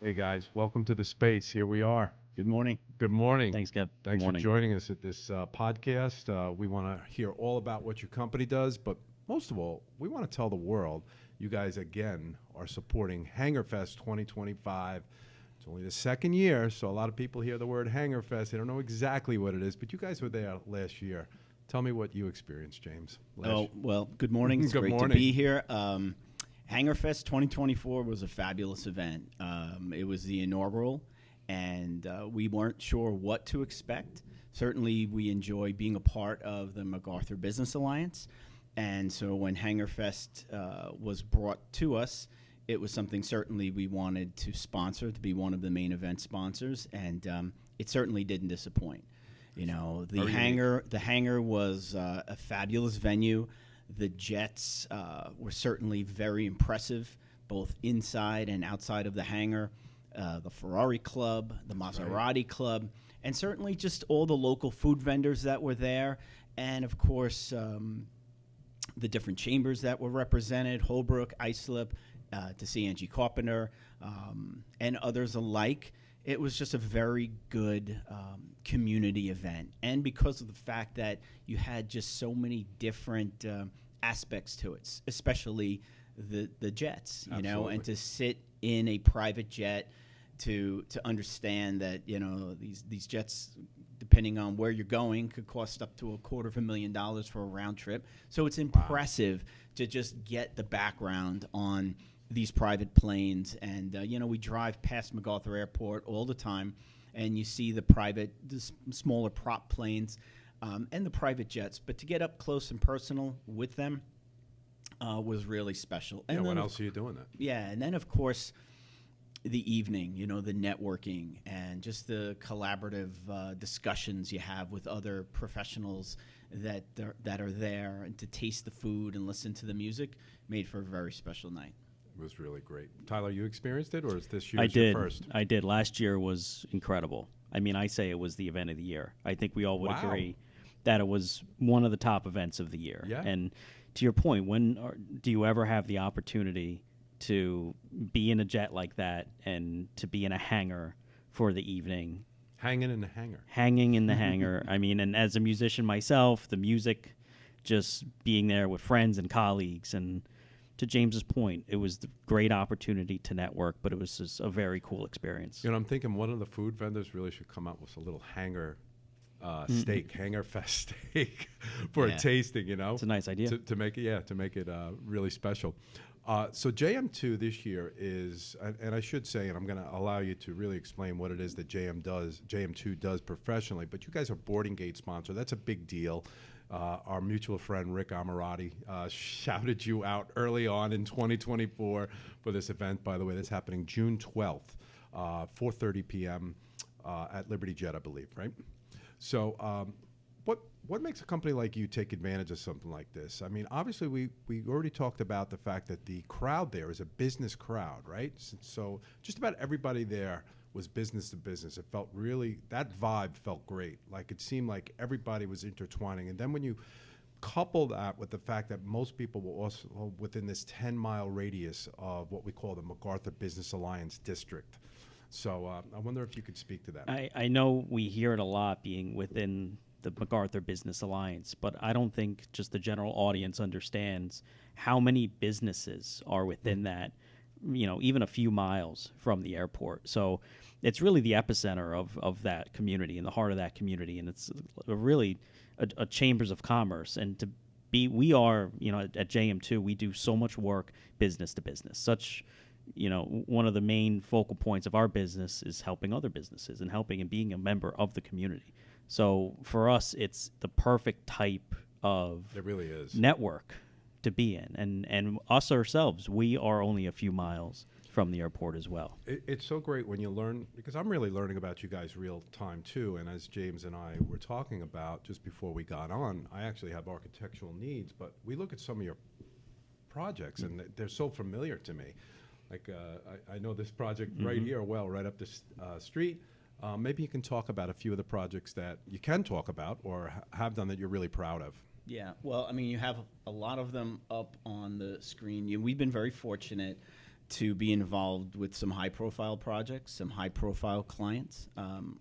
Hey guys, welcome to the space. Here we are. Good morning. Good morning. Thanks, Kev. Good Thanks for morning. joining us at this podcast. We want to hear all about what your company does, but most of all, we want to tell the world you guys again are supporting HangarFest 2025. It's only the second year, so a lot of people hear the word HangarFest. They don't know exactly what it is, but you guys were there last year. Tell me what you experienced, James. Well, good morning. It's Good great morning. to be here. HangarFest 2024 was a fabulous event. It was the inaugural, and we weren't sure what to expect. Certainly, we enjoy being a part of the MacArthur Business Alliance. And so when HangarFest was brought to us, it was something certainly we wanted to sponsor, to be one of the main event sponsors, and it certainly didn't disappoint. You know, the hangar was a fabulous venue. The jets were certainly very impressive, both inside and outside of the hangar. The Ferrari Club, the Maserati Club, and certainly just all the local food vendors that were there, and of course the different chambers that were represented: Holbrook, Islip, to see Angie Carpenter, and others alike. It was just a very good community event. And because of the fact that you had just so many different aspects to it, especially the jets, you know, and to sit in a private jet, to understand that, you know, these jets, depending on where you're going, could cost up to $250,000 for a round trip. So it's impressive to just get the background on these private planes. And, you know, we drive past MacArthur Airport all the time, and you see the smaller prop planes and the private jets. But to get up close and personal with them was really special. And when else are you doing that? Yeah, and then, of course, the evening, you know, the networking and just the collaborative discussions you have with other professionals that are there, and to taste the food and listen to the music made for a very special night. It was really great. Tyler, you experienced it, or is this year's I did. your first? I did. Last year was incredible. I mean, I say it was the event of the year. I think we all would agree that it was one of the top events of the year. Yeah. And to your point, do you ever have the opportunity to be in a jet like that and to be in a hangar for the evening? Hanging in the hangar. Hanging in the hangar. I mean, and as a musician myself, the music, just being there with friends and colleagues, and to James's point, it was the great opportunity to network, but it was just a very cool experience. You know, I'm thinking one of the food vendors really should come out with a little hangar steak, HangarFest steak for a tasting. You know, it's a nice idea to make it really special. So JM2 this year is, and I should say, and I'm going to allow you to really explain what it is that JM2 does professionally. But you guys are boarding gate sponsor. That's a big deal. Our mutual friend Rick Amarati shouted you out early on in 2024 for this event. By the way, that's happening June 12th, 4:30 p.m. At Liberty Jet, I believe, right? So what makes a company like you take advantage of something like this? I mean, obviously, we already talked about the fact that the crowd there is a business crowd, right? So just about everybody there was business to business. It felt really, that vibe felt great. Like it seemed like everybody was intertwining. And then when you couple that with the fact that most people were also within this 10-mile radius of what we call the MacArthur Business Alliance District. So I wonder if you could speak to that. I know we hear it a lot being within the MacArthur Business Alliance, but I don't think just the general audience understands how many businesses are within that, you know, even a few miles from the airport. So it's really the epicenter of that community and the heart of that community. And it's really a chambers of commerce. And we are, you know, at JM2, we do so much work business to business. You know, one of the main focal points of our business is helping other businesses and helping and being a member of the community. So for us, it's the perfect type of It really is. network to be in. And us ourselves, we are only a few miles from the airport as well. It's so great when you learn, because I'm really learning about you guys real time too. And as James and I were talking about just before we got on, I actually have architectural needs, but we look at some of your projects and they're so familiar to me. Like I know this project right here, well, right up this street. Maybe you can talk about a few of the projects that you can talk about or have done that you're really proud of. Yeah, well, I mean, you have a lot of them up on the screen. We've been very fortunate to be involved with some high-profile projects, some high-profile clients.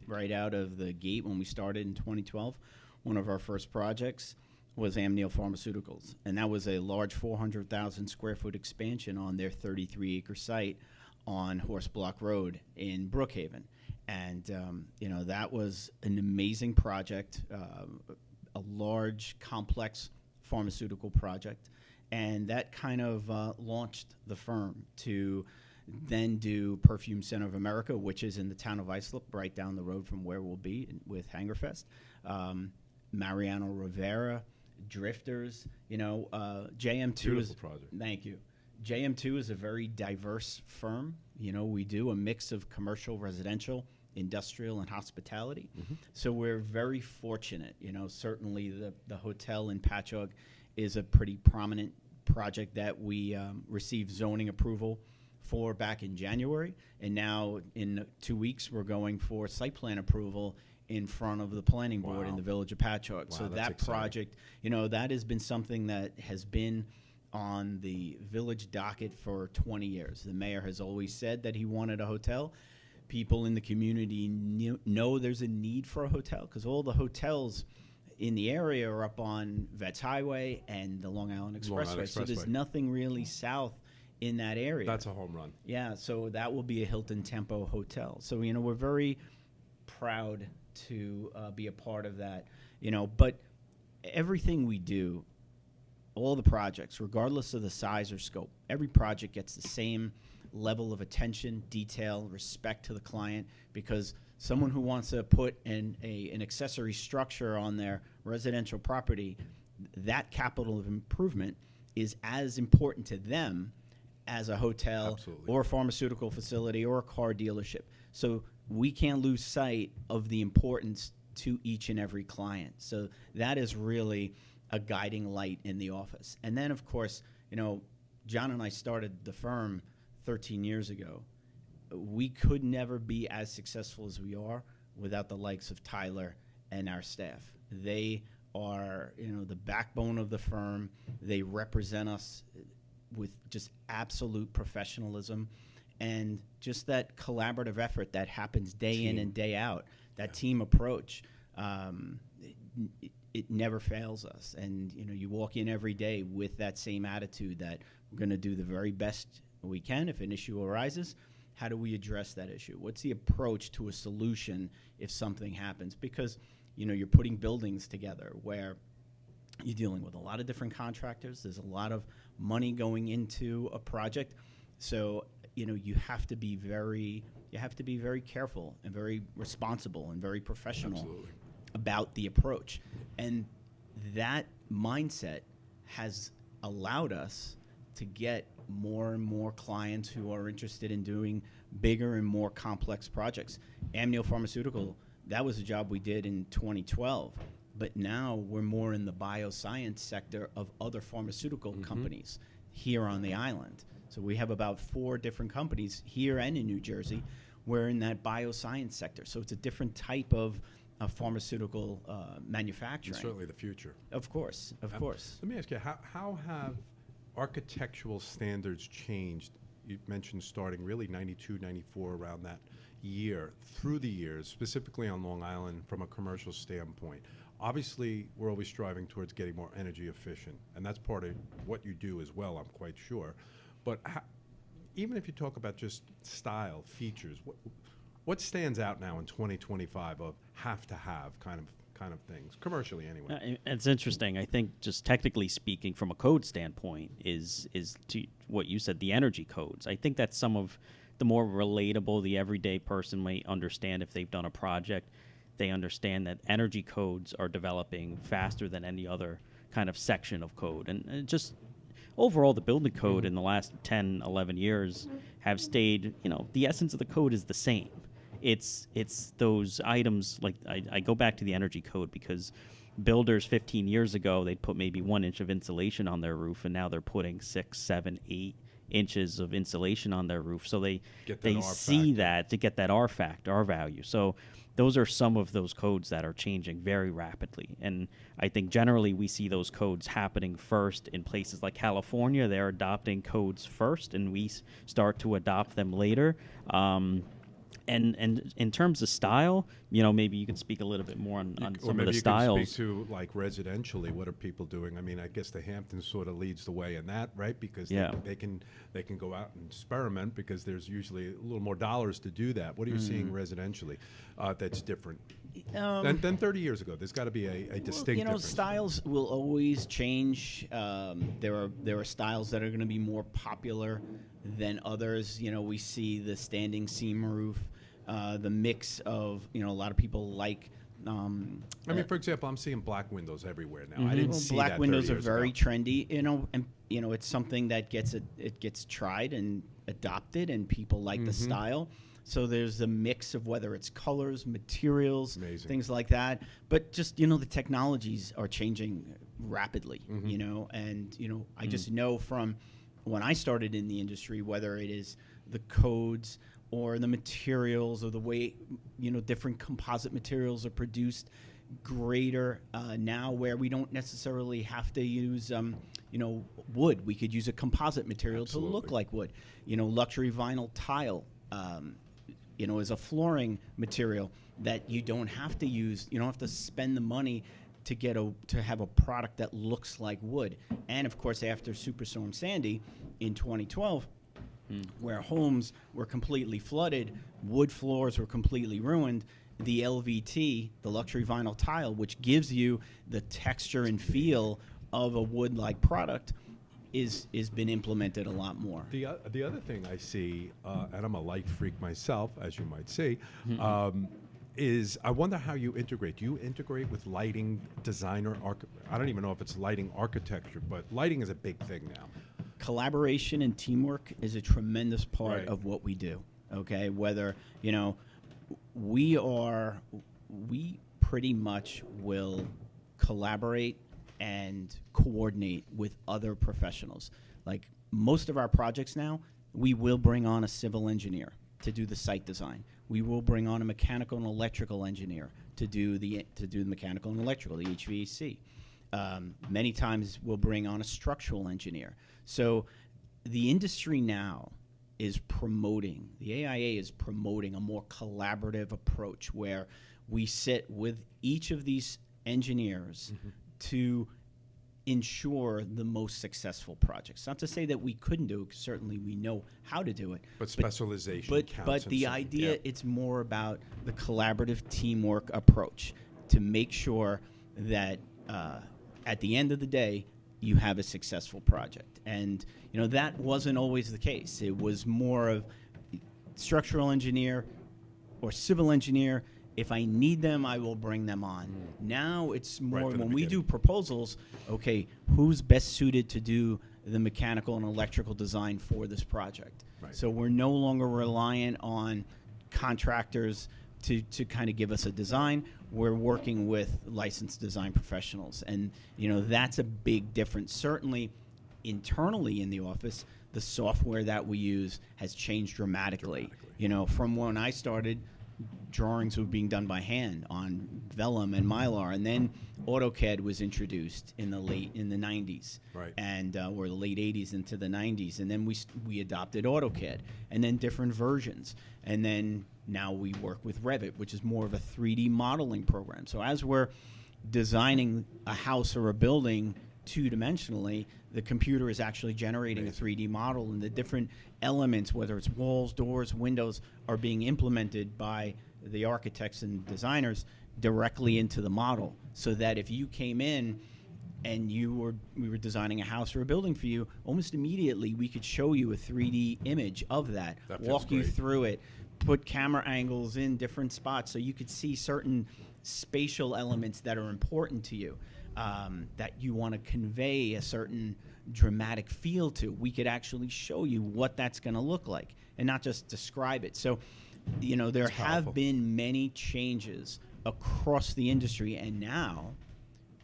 Right out of the gate when we started in 2012, one of our first projects was Amneal Pharmaceuticals, and that was a large 400,000 square foot expansion on their 33-acre site on Horse Block Road in Brookhaven. And, that was an amazing project, a large, complex pharmaceutical project. And that kind of launched the firm to then do Perfume Center of America, which is in the town of Islip, right down the road from where we'll be with HANGARFEST. Mariano Rivera, Drifters, JM2 Beautiful is project. Thank you. JM2 is a very diverse firm. We do a mix of commercial, residential, industrial, and hospitality. So we're very fortunate. Certainly the hotel in Patchogue is a pretty prominent project that we received zoning approval for back in January, and now in 2 weeks we're going for site plan approval in front of the planning board in the village of Patchogue. Wow, So that's that exciting. project, that has been something that has been on the village docket for 20 years. The mayor has always said that he wanted a hotel. People in the community know there's a need for a hotel because all the hotels in the area are up on Vets Highway and the Long Island Expressway. So there's nothing really south in that area. That's a home run. Yeah, so that will be a Hilton Tempo hotel. So, we're very proud to be a part of that, but everything we do, all the projects, regardless of the size or scope, every project gets the same level of attention, detail, respect to the client, because someone who wants to put an accessory structure on their residential property, that capital of improvement is as important to them as a hotel Absolutely. or a pharmaceutical facility or a car dealership. So we can't lose sight of the importance to each and every client. So that is really a guiding light in the office. And then, of course, John and I started the firm 13 years ago. We could never be as successful as we are without the likes of Tyler and our staff. They are, the backbone of the firm. They represent us with just absolute professionalism and just that collaborative effort that happens day in and day out, that team approach. It never fails us. And, you walk in every day with that same attitude that we're going to do the very best we can. If an issue arises, how do we address that issue? What's the approach to a solution if something happens? Because, you're putting buildings together where you're dealing with a lot of different contractors. There's a lot of money going into a project. So, you have to be very careful and very responsible and very professional Absolutely. about the approach. And that mindset has allowed us to get more and more clients who are interested in doing bigger and more complex projects. Amneal Pharmaceutical, that was a job we did in 2012, but now we're more in the bioscience sector of other pharmaceutical companies here on the island. So we have about 4 different companies here and in New Jersey. We're in that bioscience sector. So it's a different type of pharmaceutical manufacturing. It's certainly the future. Of course, of course. Let me ask you, how have architectural standards changed? You mentioned starting really 92, 94, around that year, through the years, specifically on Long Island from a commercial standpoint. Obviously, we're always striving towards getting more energy efficient, and that's part of what you do as well, I'm quite sure. But even if you talk about just style, features, what stands out now in 2025 of have to have kind of things, commercially anyway? It's interesting. I think just technically speaking, from a code standpoint, is to what you said, the energy codes. I think that's some of the more relatable, the everyday person may understand if they've done a project. They understand that energy codes are developing faster than any other kind of section of code. And just overall, the building code in the last 10, 11 years have stayed, the essence of the code is the same. It's those items, like I go back to the energy code because builders 15 years ago, they'd put maybe 1 inch of insulation on their roof, and now they're putting 6, 7, 8 inches of insulation on their roof. So they Get that R see factor. that to get that R factor, R value. So those are some of those codes that are changing very rapidly. And I think generally we see those codes happening first in places like California. They're adopting codes first, and we start to adopt them later. And in terms of style, maybe you can speak a little bit more on Or some of maybe the you styles. can speak to, like, residentially, what are people doing? I mean, I guess the Hamptons sort of leads the way in that, right? Because Yeah. they can go out and experiment, because there's usually a little more dollars to do that. What are you seeing residentially that's different than 30 years ago? There's got to be a distinct difference. Styles will always change. There are styles that are going to be more popular than others. We see the standing seam roof, the mix of, a lot of people like. I mean, for example, I'm seeing black windows everywhere now. I Mhm. didn't Well, see black that 30 windows are years very ago. trendy, and it's something that gets tried and adopted, and people like the style. So there's a mix of whether it's colors, materials, Amazing. things like that. But just the technologies are changing rapidly. And I just know from when I started in the industry, whether it is the codes or the materials or the way different composite materials are produced, greater now, where we don't necessarily have to use wood. We could use a composite material to look Absolutely. like wood. Luxury vinyl tile is a flooring material that you don't have to use. You don't have to spend the money to have a product that looks like wood. And of course, after Superstorm Sandy in 2012, where homes were completely flooded, wood floors were completely ruined, the LVT, the luxury vinyl tile, which gives you the texture and feel of a wood-like product, is been implemented a lot more. The other thing I see, and I'm a light freak myself, as you might see, is I wonder how you integrate. Do you integrate with lighting designer? I don't even know if it's lighting architecture, but lighting is a big thing now. Collaboration and teamwork is a tremendous part Right. of what we do. Okay, whether we pretty much will collaborate and coordinate with other professionals. Like most of our projects now, we will bring on a civil engineer to do the site design. We will bring on a mechanical and electrical engineer to do the mechanical and electrical, the HVAC. Many times we'll bring on a structural engineer. So the industry now is promoting, the AIA is promoting a more collaborative approach where we sit with each of these engineers to ensure the most successful projects. Not to say that we couldn't do it, 'cause certainly we know how to do it. But specialization counts. But in the some- idea, yeah. it's more about the collaborative teamwork approach to make sure that at the end of the day, you have a successful project. And that wasn't always the case. It was more of structural engineer or civil engineer. If I need them, I will bring them on. Now it's more from the when we do beginning. proposals, okay, who's best suited to do the mechanical and electrical design for this project? Right. So we're no longer reliant on contractors to kind of give us a design. We're working with licensed design professionals. And, that's a big difference. Certainly internally in the office, the software that we use has changed dramatically. From when I started, drawings were being done by hand on vellum and mylar, and then AutoCAD was introduced in the 90s, Right. and or the late 80s into the 90s, and then we adopted AutoCAD, and then different versions, and then now we work with Revit, which is more of a 3D modeling program. So as we're designing a house or a building two-dimensionally, the computer is actually generating a 3D model, and the different elements, whether it's walls, doors, windows, are being implemented by the architects and designers directly into the model, so that if you came in and we were designing a house or a building for you, almost immediately we could show you a 3D image of that That feels walk you great. through it, put camera angles in different spots so you could see certain spatial elements that are important to you, that you want to convey a certain dramatic feel to. We could actually show you what that's going to look like and not just describe it. So, there It's have powerful. been many changes across the industry, and now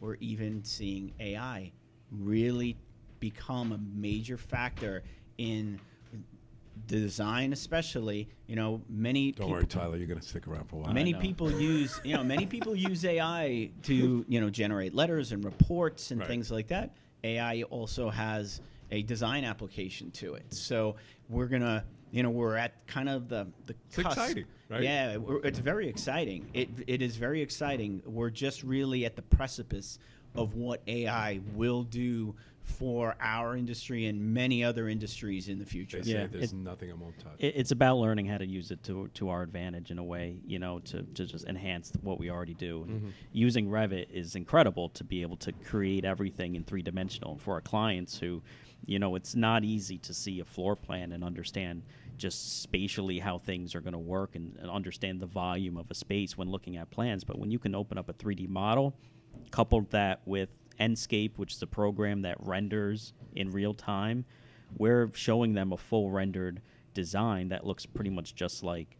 we're even seeing AI really become a major factor in design, especially. Many Don't people, worry, Tyler, you're going to stick around for a while. many people use many people use AI to generate letters and reports and Right. things like that. AI also has a design application to it. So we're gonna we're at kind of the It's cusp. exciting, right? Yeah, it's very exciting. It is very exciting. We're just really at the precipice of what AI will do for our industry and many other industries in the future. They say Yeah, there's nothing I won't touch. It's about learning how to use it to our advantage in a way, to just enhance what we already do. And using Revit is incredible to be able to create everything in 3-dimensional for our clients who, it's not easy to see a floor plan and understand just spatially how things are going to work and understand the volume of a space when looking at plans. But when you can open up a 3D model, coupled that with Enscape, which is a program that renders in real time, we're showing them a full rendered design that looks pretty much just like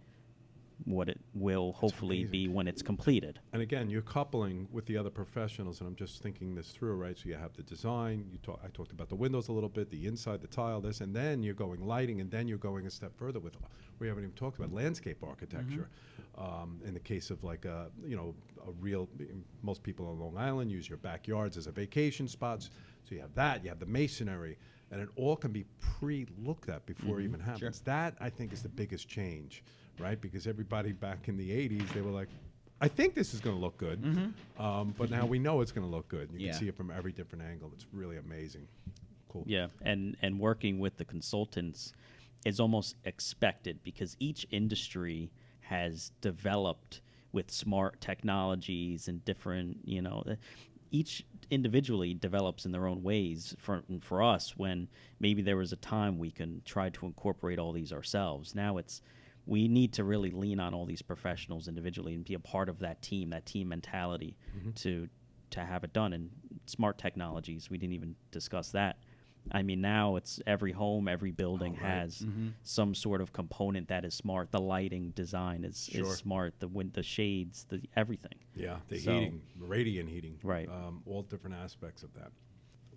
what it will hopefully amazing. be when it's completed. And again, you're coupling with the other professionals, and I'm just thinking this through, right? So you have the design. I talked about the windows a little bit, the inside, the tile, this, and then you're going lighting, and then you're going a step further with. We haven't even talked about landscape architecture. In the case of like a real, most people on Long Island use your backyards as a vacation spots. So you have that, you have the masonry, and it all can be pre-looked at before it even happens. Sure. That I think is the biggest change. Right, because everybody back in the 80s, they were like, I think this is going to look good. But now we know it's going to look good. You Yeah. can see it from every different angle. It's really amazing. Cool. Yeah, and working with the consultants is almost expected because each industry has developed with smart technologies and different, each individually develops in their own ways. For us, when maybe there was a time we can try to incorporate all these ourselves. Now we need to really lean on all these professionals individually and be a part of that team mentality to have it done. And smart technologies, we didn't even discuss that. I mean, now it's every home, every building has some sort of component that is smart. The lighting design is smart. The shades, everything. Yeah, the So- heating, radiant heating. Right. All different aspects of that.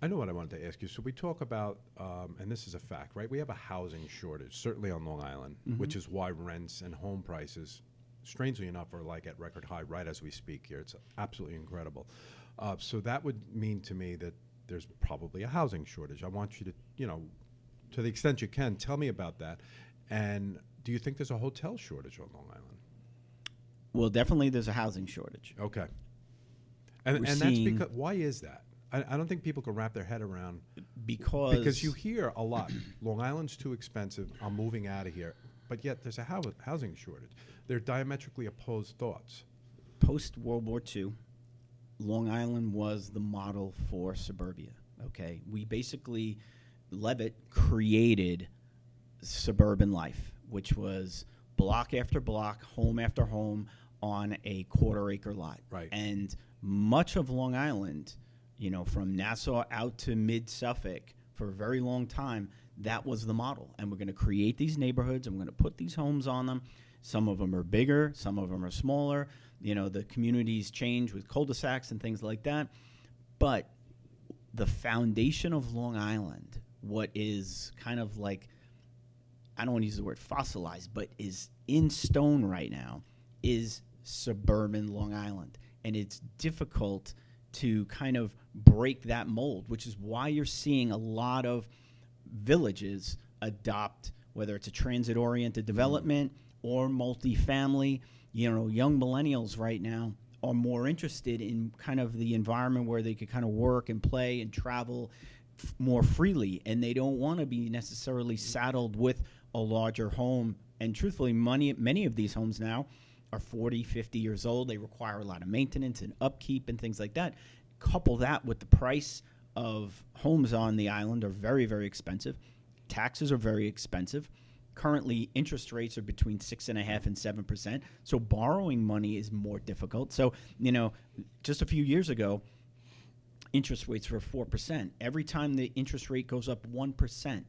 I know what I wanted to ask you. So we talk about, and this is a fact, right? We have a housing shortage, certainly on Long Island, which is why rents and home prices, strangely enough, are like at record high right as we speak here. It's absolutely incredible. So that would mean to me that there's probably a housing shortage. I want you to, to the extent you can, tell me about that. And do you think there's a hotel shortage on Long Island? Well, definitely there's a housing shortage. Okay. And We're that's seeing- because, why is that? I don't think people can wrap their head around, Because you hear a lot, Long Island's too expensive, I'm moving out of here, but yet there's a housing shortage. They're diametrically opposed thoughts. post-World War II, Long Island was the model for suburbia, okay? We basically, Levitt created suburban life, which was block after block, home after home on a quarter-acre lot. Right. And much of Long Island, from Nassau out to mid-Suffolk, for a very long time, that was the model. And we're going to create these neighborhoods, and we're going to put these homes on them. Some of them are bigger, some of them are smaller. The communities change with cul-de-sacs and things like that. But the foundation of Long Island, what is kind of like, I don't want to use the word fossilized, but is in stone right now, is suburban Long Island. And it's difficult to kind of break that mold, which is why you're seeing a lot of villages adopt, whether it's a transit-oriented development or multifamily. Young millennials right now are more interested in kind of the environment where they could kind of work and play and travel more freely, and they don't want to be necessarily saddled with a larger home. And truthfully, many of these homes now are 40, 50 years old. They require a lot of maintenance and upkeep and things like that. Couple that with the price of homes on the island are very, very expensive. Taxes are very expensive. Currently, interest rates are between 6.5% and 7%. So borrowing money is more difficult. So, just a few years ago, interest rates were 4%. Every time the interest rate goes up 1%,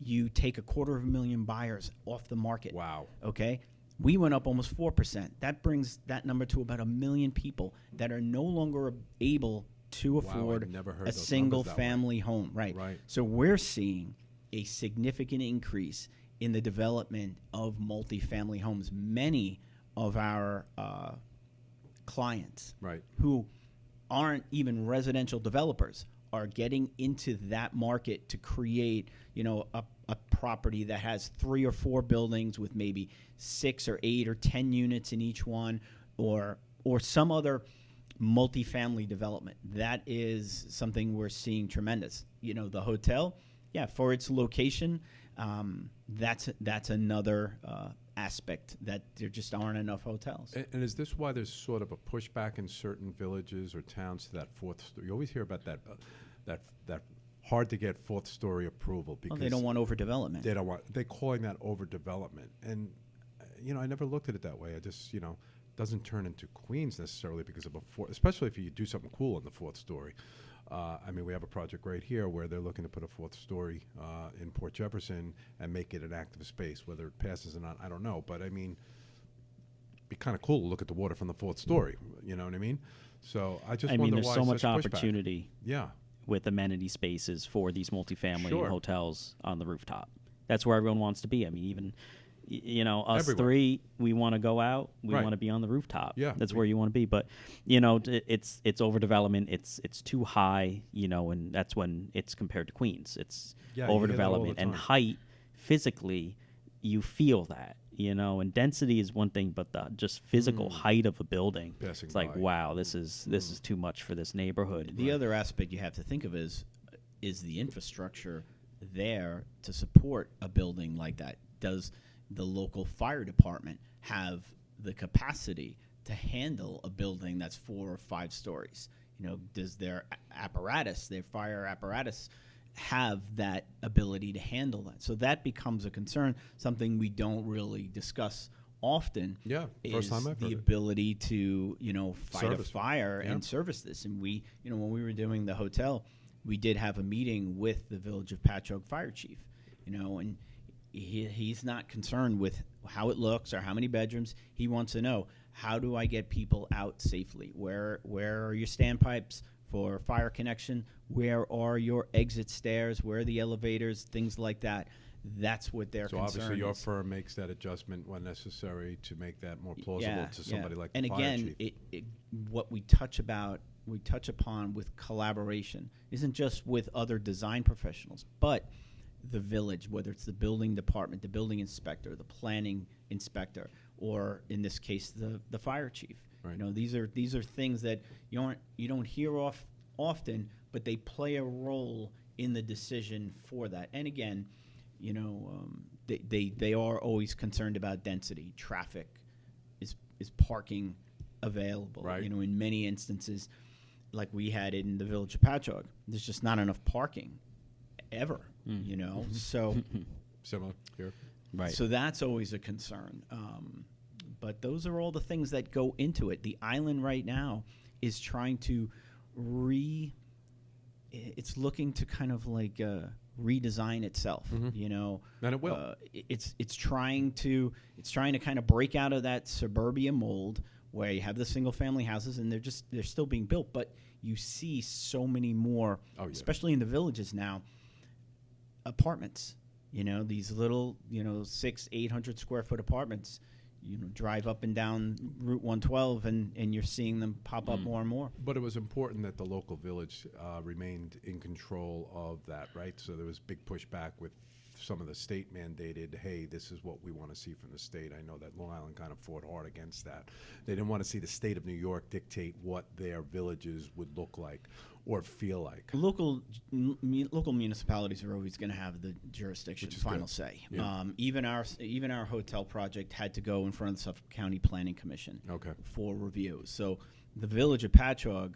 you take 250,000 buyers off the market. Wow. Okay? We went up almost 4%. That brings that number to about 1 million people that are no longer able to afford never heard a those single numbers that way. family home. Right. Right. So we're seeing a significant increase in the development of multifamily homes. Many of our clients Right. who aren't even residential developers are getting into that market to create, a property that has 3 or 4 buildings with maybe 6 or 8 or 10 units in each one, or some other multifamily development. That is something we're seeing tremendous. The hotel, for its location, that's another aspect, that there just aren't enough hotels. And is this why there's sort of a pushback in certain villages or towns to that fourth story? You always hear about that hard to get fourth story approval because They don't want overdevelopment. They're calling that overdevelopment. And I never looked at it that way. I just doesn't turn into Queens necessarily because of especially if you do something cool in the fourth story. We have a project right here where they're looking to put a fourth story in Port Jefferson and make it an active space. Whether it passes or not, I don't know. But be kind of cool to look at the water from the fourth story. You know what I mean? So I just wonder there's why so much such pushback. opportunity. Yeah. With amenity spaces for these multifamily Sure. hotels on the rooftop. That's where everyone wants to be. Even us Everywhere. three, we want to go out. We Right. want to be on the rooftop. Yeah. That's where you want to be. But it's overdevelopment. It's too high. And that's when it's compared to Queens. It's Yeah, you hear that all the overdevelopment and time. height. Physically, you feel that. And density is one thing, but the just physical height of a building, Passing it's like, by. wow, this is too much for this neighborhood. The other aspect you have to think of is the infrastructure there to support a building like that. Does the local fire department have the capacity to handle a building that's 4 or 5 stories? Does their fire apparatus, have that ability to handle that? So that becomes a concern, something we don't really discuss often. Yeah, is first time I've heard the it. ability to fight Service. a fire Yeah. and service this. And we when we were doing the hotel, we did have a meeting with the Village of Patchogue fire chief, and he's not concerned with how it looks or how many bedrooms. He wants to know, how do I get people out safely? Where are your standpipes for fire connection? Where are your exit stairs? Where are the elevators? Things like that. That's what their So concern obviously your is. firm makes that adjustment when necessary to make that more plausible to somebody like and the fire again, chief. what we touch upon with collaboration isn't just with other design professionals, but the village, whether it's the building department, the building inspector, the planning inspector, or in this case, the fire chief. Right. These are things that you don't hear often, but they play a role in the decision for that. And again, they are always concerned about density, traffic, is parking available? Right. In many instances, like we had in the Village of Patchogue, there's just not enough parking ever. So Similar here. Right. so that's always a concern. But those are all the things that go into it. The island right now is trying to it's looking to kind of like redesign itself. And it will. It's trying to kind of break out of that suburbia mold where you have the single family houses and they're still being built, but you see so many more, especially in the villages now, apartments. These little 600-800 square foot apartments. Drive up and down Route 112 and you're seeing them pop up more and more. But it was important that the local village remained in control of that, right? So there was big pushback with some of the state mandated, hey, this is what we want to see from the state. I know that Long Island kind of fought hard against that. They didn't want to see the state of New York dictate what their villages would look like or feel like. Local municipalities are always going to have the jurisdiction, Which is final good. say. Yeah. Even our hotel project had to go in front of the Suffolk County Planning Commission for review. So the Village of Patchogue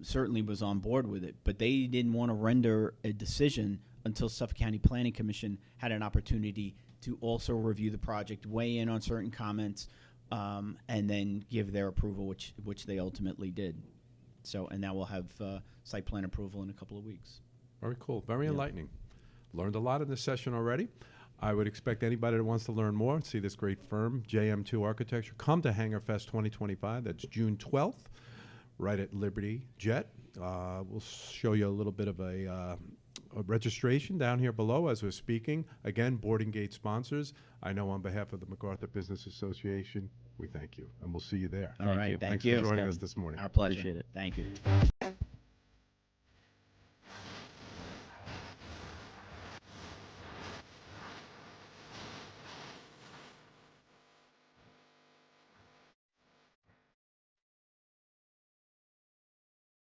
certainly was on board with it, but they didn't want to render a decision until Suffolk County Planning Commission had an opportunity to also review the project, weigh in on certain comments, and then give their approval, which they ultimately did. So, and now we'll have site plan approval in a couple of weeks. Very cool. Very enlightening. Learned a lot in this session already. I would expect anybody that wants to learn more, see this great firm, JM2 Architecture, come to HANGARFEST 2025. That's June 12th, right at Liberty Jet. We'll show you a little bit of a registration down here below as we're speaking. Again, Boarding Gate sponsors. I know on behalf of the MacArthur Business Association, we thank you, and we'll see you there. All right, thank Thanks you. for joining Kevin. us this morning. Our pleasure. Appreciate it. Thank you.